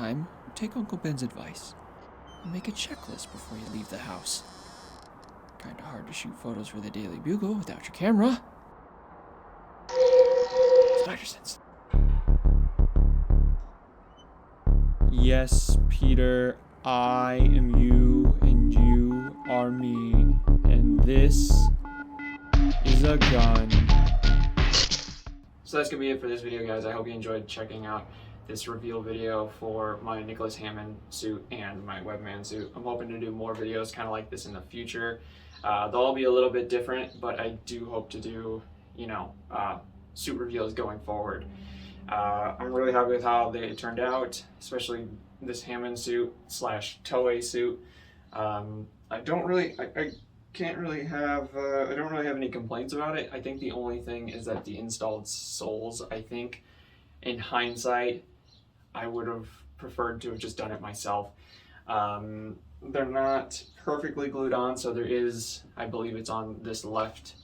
time, take Uncle Ben's advice and make a checklist before you leave the house. Kinda hard to shoot photos for the Daily Bugle without your camera. Spider sense. Yes, Peter, I am you, and you are me, and this is a gun. So that's going to be it for this video, guys. I hope you enjoyed checking out this reveal video for my Nicholas Hammond suit and my Web-Man suit. I'm hoping to do more videos kind of like this in the future. They'll all be a little bit different, but I do hope to do, suit reveals going forward. I'm really happy with how they turned out, especially this Hammond suit / Toei suit. I don't really have any complaints about it. I think the only thing is that the installed soles, I think in hindsight, I would have preferred to have just done it myself. They're not perfectly glued on, so there is, I believe it's on this left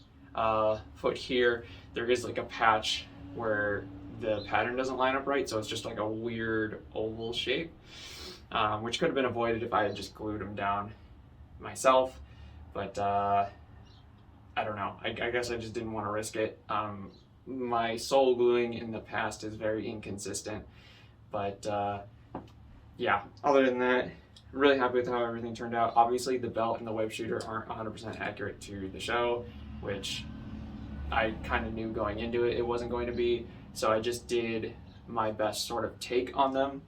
foot here, there is like a patch where the pattern doesn't line up right, so it's just like a weird oval shape, which could have been avoided if I had just glued them down myself. But I don't know. I guess I just didn't want to risk it. My sole gluing in the past is very inconsistent. But yeah, other than that, I'm really happy with how everything turned out. Obviously, the belt and the web shooter aren't 100% accurate to the show, which I kind of knew going into it it wasn't going to be. So I just did my best sort of take on them.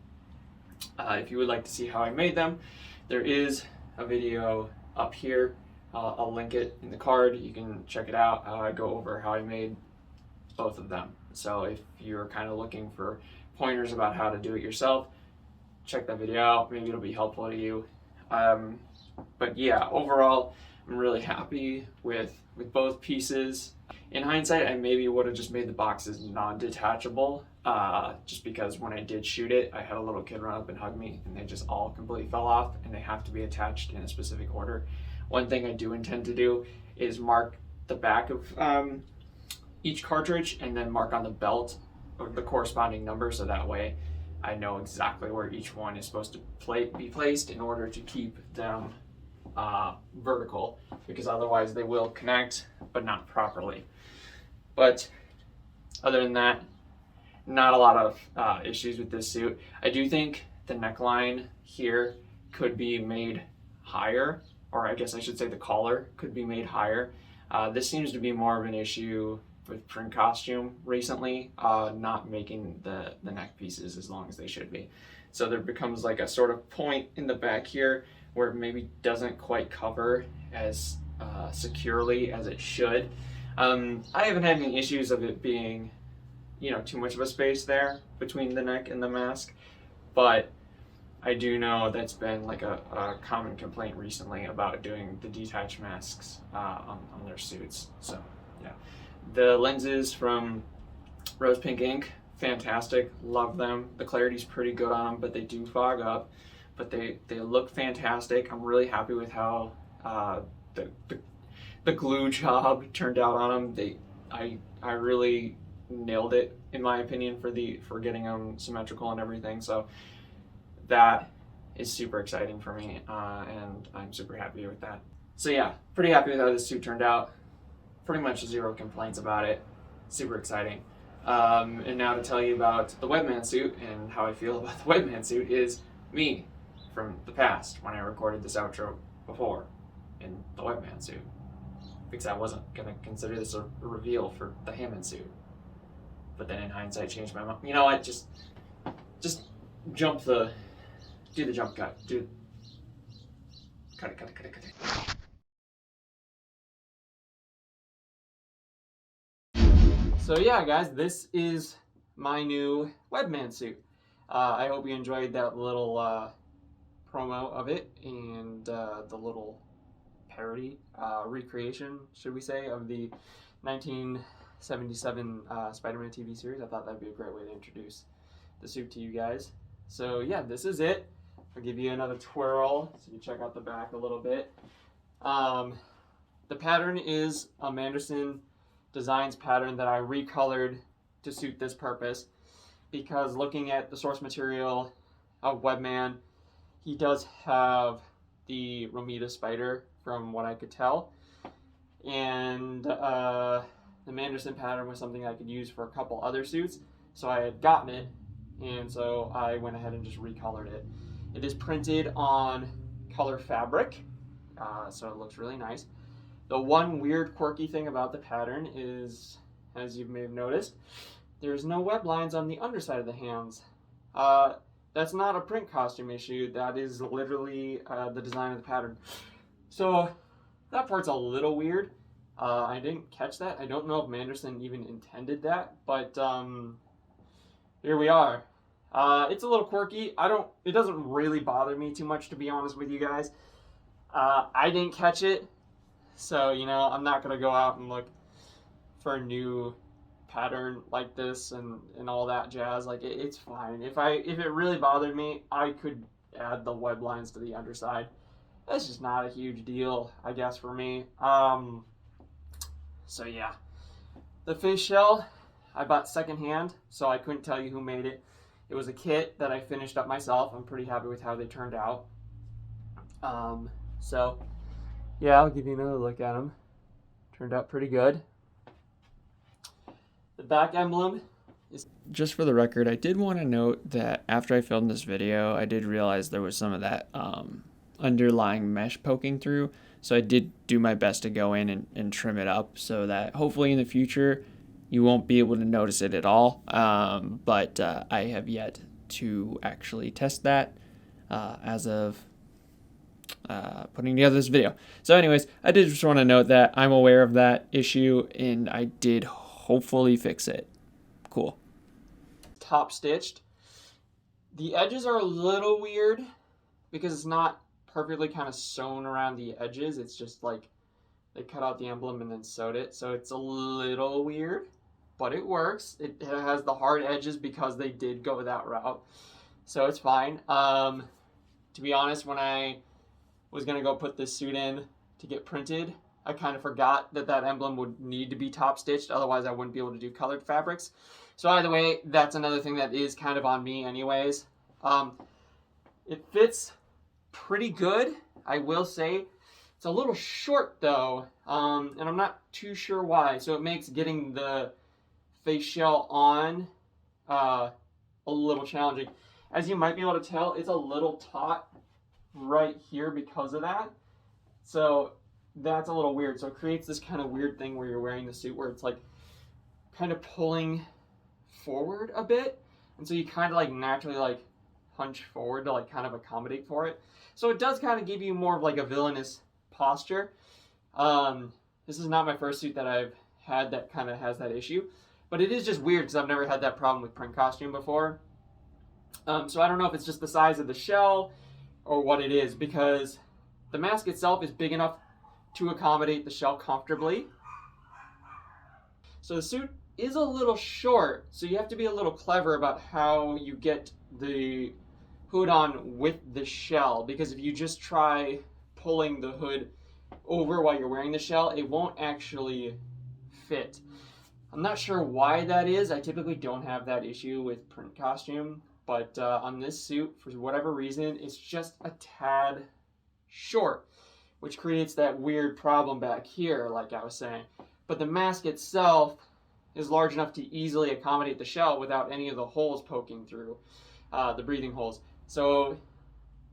If you would like to see how I made them, there is a video up here. I'll link it in the card. You can check it out. I go over how I made both of them. So if you're kind of looking for pointers about how to do it yourself, check that video out. Maybe it'll be helpful to you. But yeah, overall, I'm really happy with both pieces. In hindsight, I maybe would have just made the boxes non-detachable, just because when I did shoot it, I had a little kid run up and hug me, and they just all completely fell off, and they have to be attached in a specific order. One thing I do intend to do is mark the back of each cartridge and then mark on the belt the corresponding number, so that way I know exactly where each one is supposed to be placed in order to keep them vertical, because otherwise they will connect but not properly. But other than that, not a lot of issues with this suit. I do think the neckline here could be made higher, or I guess I should say the collar could be made higher. This seems to be more of an issue with print costume recently, not making the neck pieces as long as they should be. So there becomes like a sort of point in the back here where it maybe doesn't quite cover as securely as it should. I haven't had any issues of it being, too much of a space there between the neck and the mask, but I do know that's been like a common complaint recently about doing the detached masks on their suits. So yeah, the lenses from Rose Pink Ink, fantastic, love them. The clarity's pretty good on them, but they do fog up, but they look fantastic. I'm really happy with how the glue job turned out on them. I really nailed it in my opinion for getting them symmetrical and everything. So that is super exciting for me, and I'm super happy with that. So yeah, pretty happy with how this suit turned out. Pretty much zero complaints about it. Super exciting. And now to tell you about the Web-Man suit and how I feel about the Web-Man suit is me from the past when I recorded this outro before in the Web-Man suit, because I wasn't gonna consider this a reveal for the Hammond suit. But then in hindsight, changed my mind. You know what? Just do the jump cut. Cut it. So yeah, guys, this is my new Web-Man suit. I hope you enjoyed that little promo of it and the little parody, recreation, should we say, of the 1977 Spider-Man TV series. I thought that'd be a great way to introduce the suit to you guys. So yeah, this is it. I'll give you another twirl so you check out the back a little bit. The pattern is a Manderson Designs pattern that I recolored to suit this purpose, because looking at the source material Web-Man. He does have the Romita spider, from what I could tell. And the Manderson pattern was something I could use for a couple other suits. So I had gotten it, and so I went ahead and just recolored it. It is printed on color fabric, so it looks really nice. The one weird quirky thing about the pattern is, as you may have noticed, there's no web lines on the underside of the hands. That's not a print costume issue. That is literally the design of the pattern. So that part's a little weird. I didn't catch that. I don't know if Manderson even intended that, but here we are. It's a little quirky. It doesn't really bother me too much, to be honest with you guys. I didn't catch it, so I'm not gonna go out and look for a new pattern like this and all that jazz. Like it's fine. If it really bothered me, I could add the web lines to the underside. That's just not a huge deal, I guess, for me. So yeah, the face shell I bought secondhand, so I couldn't tell you who made it. It was a kit that I finished up myself. I'm pretty happy with how they turned out. So yeah, I'll give you another look at them. Turned out pretty good. The back emblem is... Just for the record, I did want to note that after I filmed this video, I did realize there was some of that underlying mesh poking through. So I did do my best to go in and trim it up so that hopefully in the future you won't be able to notice it at all. But I have yet to actually test that as of putting together this video. So anyways, I did just want to note that I'm aware of that issue and I did hopefully fix it. Cool. Top stitched. The edges are a little weird because it's not perfectly kind of sewn around the edges. It's just like they cut out the emblem and then sewed it. So it's a little weird, but it works. It has the hard edges because they did go that route. So it's fine. To be honest, when I was going to go put this suit in to get printed, I kind of forgot that that emblem would need to be top stitched. Otherwise, I wouldn't be able to do colored fabrics. So either way, that's another thing that is kind of on me anyways. It fits pretty good, I will say. It's a little short though, and I'm not too sure why. So it makes getting the face shell on a little challenging. As you might be able to tell, it's a little taut right here because of that. So that's a little weird. So it creates this kind of weird thing where you're wearing the suit where it's like kind of pulling forward a bit. And so you kind of like naturally like hunch forward to like kind of accommodate for it. So it does kind of give you more of like a villainous posture. This is not my first suit that I've had that kind of has that issue, but it is just weird because I've never had that problem with print costume before. So I don't know if it's just the size of the shell or what it is, because the mask itself is big enough to accommodate the shell comfortably. So the suit is a little short, so you have to be a little clever about how you get the hood on with the shell, because if you just try pulling the hood over while you're wearing the shell, it won't actually fit. I'm not sure why that is. I typically don't have that issue with print costume, but on this suit, for whatever reason, it's just a tad short, which creates that weird problem back here, like I was saying. But the mask itself is large enough to easily accommodate the shell without any of the holes poking through, the breathing holes. So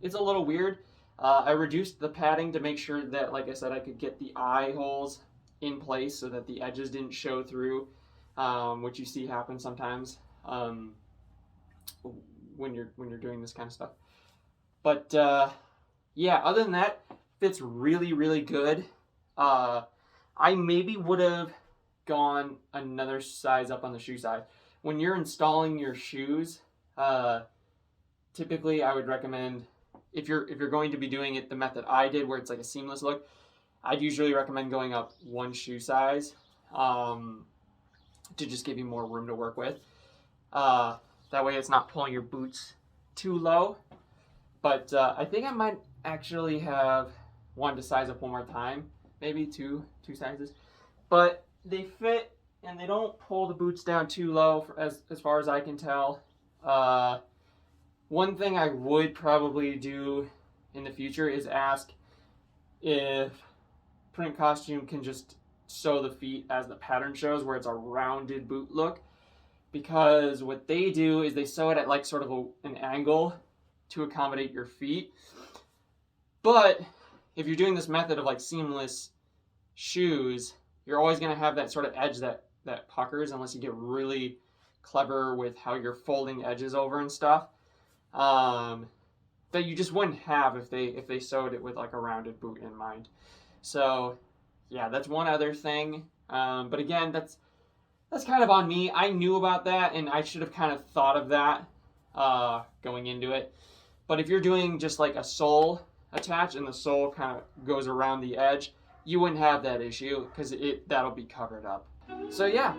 it's a little weird. I reduced the padding to make sure that, like I said, I could get the eye holes in place so that the edges didn't show through, which you see happen sometimes when you're doing this kind of stuff. But yeah, other than that, fits really, really good. I maybe would have gone another size up on the shoe size. When you're installing your shoes, typically I would recommend, if you're going to be doing it the method I did where it's like a seamless look, I'd usually recommend going up one shoe size to just give you more room to work with. That way it's not pulling your boots too low. But I think I might actually have wanted to size up one more time, maybe two sizes. But they fit and they don't pull the boots down too low as far as I can tell. One thing I would probably do in the future is ask if print costume can just sew the feet as the pattern shows, where it's a rounded boot look, because what they do is they sew it at like sort of an angle to accommodate your feet. But if you're doing this method of like seamless shoes, you're always going to have that sort of edge that puckers, unless you get really clever with how you're folding edges over and stuff, that you just wouldn't have if they sewed it with like a rounded boot in mind. So yeah, that's one other thing. But again, that's kind of on me. I knew about that, and I should have kind of thought of that going into it. But if you're doing just like a sole attach and the sole kind of goes around the edge, you wouldn't have that issue because that'll be covered up. So yeah,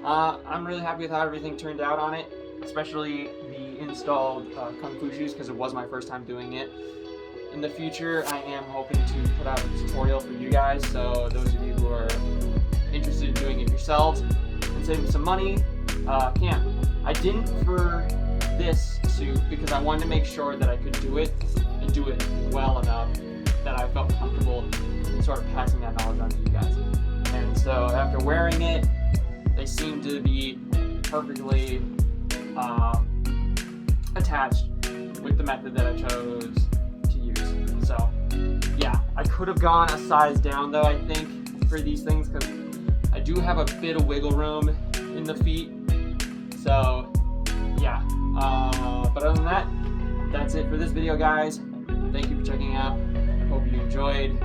I'm really happy with how everything turned out on it, especially the installed Kung Fu shoes, because it was my first time doing it. In the future, I am hoping to put out a tutorial for you guys, so those of you who are interested in doing it yourselves and saving some money can. I didn't for this suit because I wanted to make sure that I could do it and do it well enough that I felt comfortable sort of passing that knowledge on to you guys. And so after wearing it, they seem to be perfectly attached with the method that I chose to use. So yeah, I could have gone a size down though, I think, for these things, because I do have a bit of wiggle room in the feet. So yeah, but other than that, that's it for this video, guys. Thank you for checking out. I hope you enjoyed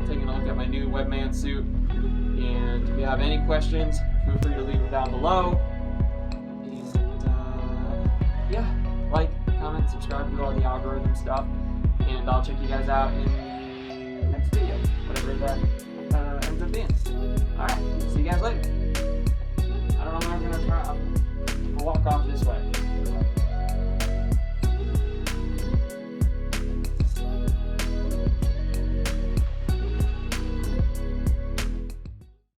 taking a look at my new Web-Man suit. And if you have any questions, feel free to leave them down below. And yeah, like, comment, subscribe, do all the algorithm stuff. And I'll check you guys out in the next video, whatever that